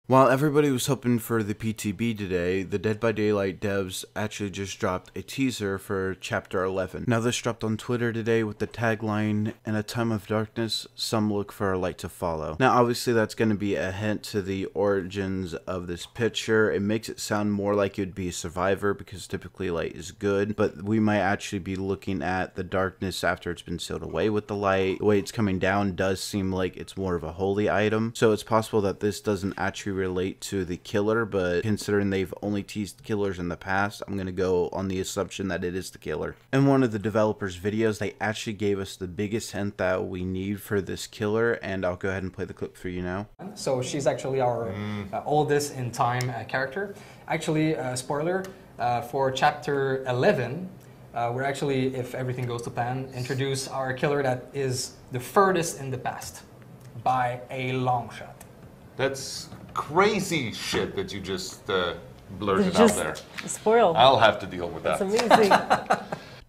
While everybody was hoping for the PTB today, the Dead by Daylight devs actually just dropped a teaser for Chapter 11. Now this dropped on Twitter today with the tagline, "In a time of darkness, some look for a light to follow." Now obviously that's going to be a hint to the origins of this picture. It makes it sound more like it would be a survivor because typically light is good, but we might actually be looking at the darkness after it's been sealed away with the light. The way it's coming down does seem like it's more of a holy item, so it's possible that this doesn't actually relate to the killer, but considering they've only teased killers in the past, I'm going to go on the assumption that it is the killer. In one of the developers' videos, they actually gave us the biggest hint that we need for this killer, and I'll go ahead and play the clip for you now. So she's actually our oldest in time character. Actually, spoiler, for chapter 11, we're actually, if everything goes to plan, introduce our killer that is the furthest in the past by a long shot. That's crazy shit that you just blurted out there. Spoil. I'll have to deal with that. That's amazing.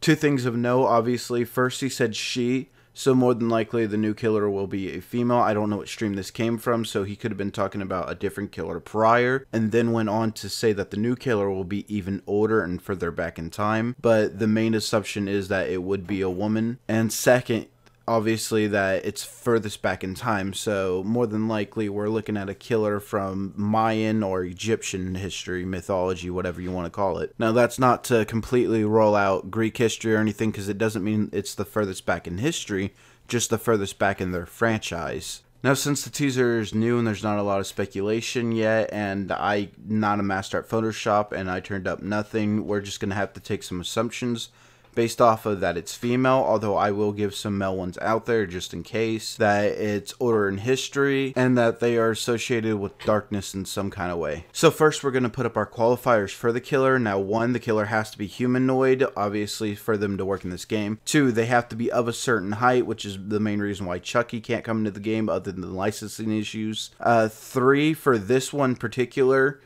Two things of note, obviously. First, he said she, so more than likely the new killer will be a female. I don't know what stream this came from, so he could have been talking about a different killer prior, and then went on to say that the new killer will be even older and further back in time. But the main assumption is that it would be a woman. And second, obviously that it's furthest back in time, so more than likely we're looking at a killer from Mayan or Egyptian history, mythology, whatever you want to call it. Now that's not to completely roll out Greek history or anything, because it doesn't mean it's the furthest back in history, just the furthest back in their franchise. Now, since the teaser is new and there's not a lot of speculation yet, and I'm not a master at Photoshop and I turned up nothing, we're just going to have to take some assumptions based off of that it's female, although I will give some male ones out there just in case, that it's older in history, and that they are associated with darkness in some kind of way. So first we're going to put up our qualifiers for the killer. Now one, the killer has to be humanoid, obviously, for them to work in this game. Two, they have to be of a certain height, which is the main reason why Chucky can't come into the game other than licensing issues. Three, for this one particular,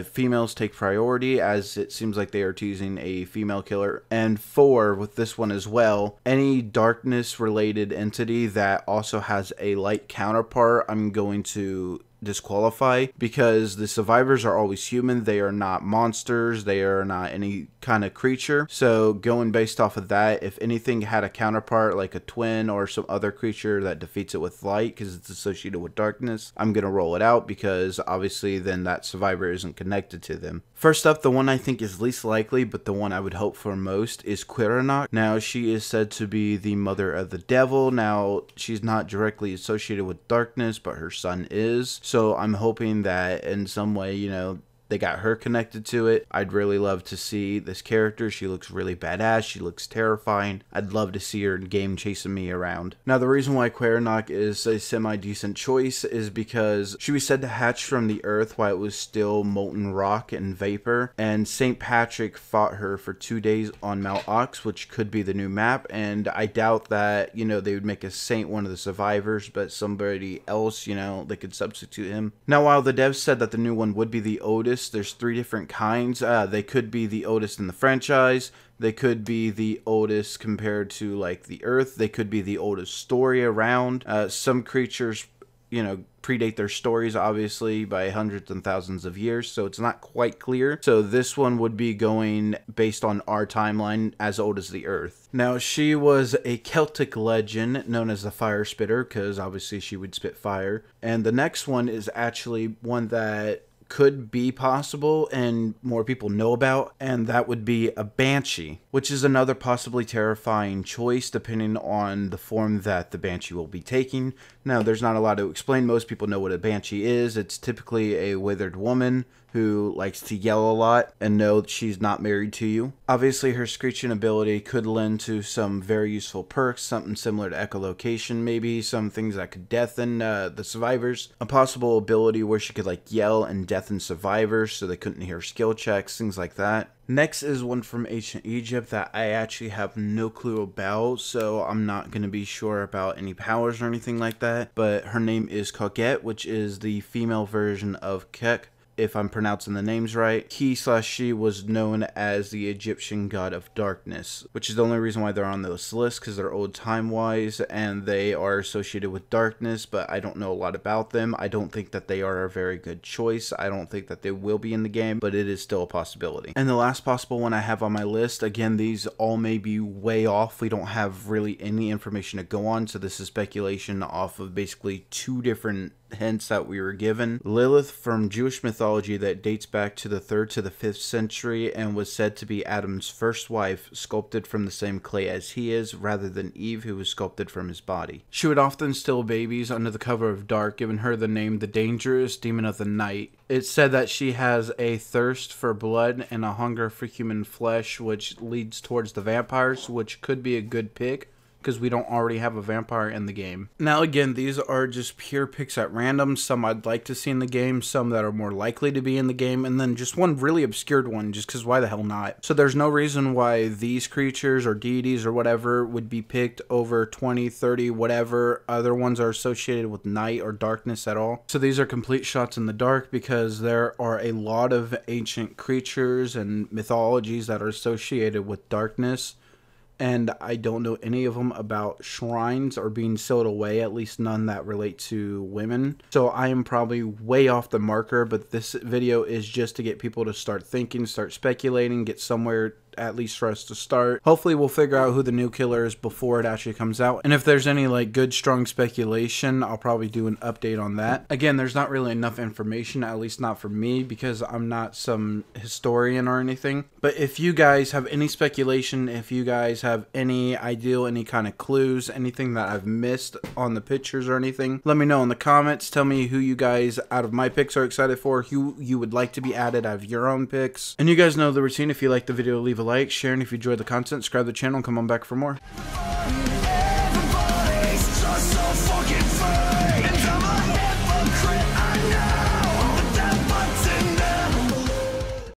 females take priority, as it seems like they are teasing a female killer. And four, with this one as well, any darkness related entity that also has a light counterpart, I'm going to disqualify, because the survivors are always human. They are not monsters, they are not any kind of creature. So going based off of that, if anything had a counterpart like a twin or some other creature that defeats it with light because it's associated with darkness, I'm gonna roll it out, because obviously then that survivor isn't connected to them. First up, the one I think is least likely but the one I would hope for most is Quiranok. Now she is said to be the mother of the devil. Now she's not directly associated with darkness, but her son is. So I'm hoping that in some way, you know, they got her connected to it. I'd really love to see this character. She looks really badass. She looks terrifying. I'd love to see her in game chasing me around. Now, the reason why Quiranok is a semi-decent choice is because she was said to hatch from the earth while it was still molten rock and vapor. And St. Patrick fought her for 2 days on Mount Ox, which could be the new map. And I doubt that, you know, they would make a saint one of the survivors, but somebody else, you know, they could substitute him. Now, while the devs said that the new one would be the oldest, there's 3 different kinds. They could be the oldest in the franchise. They could be the oldest compared to like the Earth. They could be the oldest story around. Some creatures, you know, predate their stories obviously by hundreds and thousands of years, so it's not quite clear. So this one would be going based on our timeline, as old as the Earth. Now she was a Celtic legend known as the Fire Spitter, because obviously she would spit fire. And the next one is actually one that could be possible and more people know about, and that would be a Banshee, which is another possibly terrifying choice depending on the form that the Banshee will be taking. Now there's not a lot to explain. Most people know what a Banshee is. It's typically a withered woman who likes to yell a lot and know that she's not married to you. Obviously her screeching ability could lend to some very useful perks, something similar to echolocation maybe, some things that could deafen the survivors. A possible ability where she could like yell and deafen survivors so they couldn't hear skill checks, things like that. Next is one from ancient Egypt that I actually have no clue about, so I'm not going to be sure about any powers or anything like that, but her name is Coquette, which is the female version of Kek. if I'm pronouncing the names right. He/she was known as the Egyptian god of darkness, which is the only reason why they're on this list, because they're old time-wise and they are associated with darkness, but I don't know a lot about them. I don't think that they are a very good choice. I don't think that they will be in the game, but it is still a possibility. And the last possible one I have on my list, again, these all may be way off. We don't have really any information to go on, so this is speculation off of basically two different hints that we were given. Lilith from Jewish mythology that dates back to the 3rd to the 5th century and was said to be Adam's first wife, sculpted from the same clay as he is, rather than Eve, who was sculpted from his body. She would often steal babies under the cover of dark, giving her the name the Dangerous Demon of the Night. It's said that she has a thirst for blood and a hunger for human flesh, which leads towards the vampires, which could be a good pick, because we don't already have a vampire in the game. Now again, these are just pure picks at random. Some I'd like to see in the game, some that are more likely to be in the game, and then just one really obscured one, just because why the hell not? So there's no reason why these creatures or deities or whatever would be picked over 20, 30, whatever other ones are associated with night or darkness at all. So these are complete shots in the dark, because there are a lot of ancient creatures and mythologies that are associated with darkness, and I don't know any of them about shrines or being sealed away, at least none that relate to women. So I am probably way off the marker, but this video is just to get people to start thinking, start speculating, get somewhere at least for us to start. Hopefully we'll figure out who the new killer is before it actually comes out, and if there's any like good strong speculation, I'll probably do an update on that. Again, there's not really enough information, at least not for me, because I'm not some historian or anything. But if you guys have any speculation, if you guys have any idea, any kind of clues, anything that I've missed on the pictures or anything, let me know in the comments. Tell me who you guys out of my picks are excited for, who you would like to be added out of your own picks. And you guys know the routine. If you like the video, leave a like, share, and if you enjoyed the content, subscribe to the channel and come on back for more.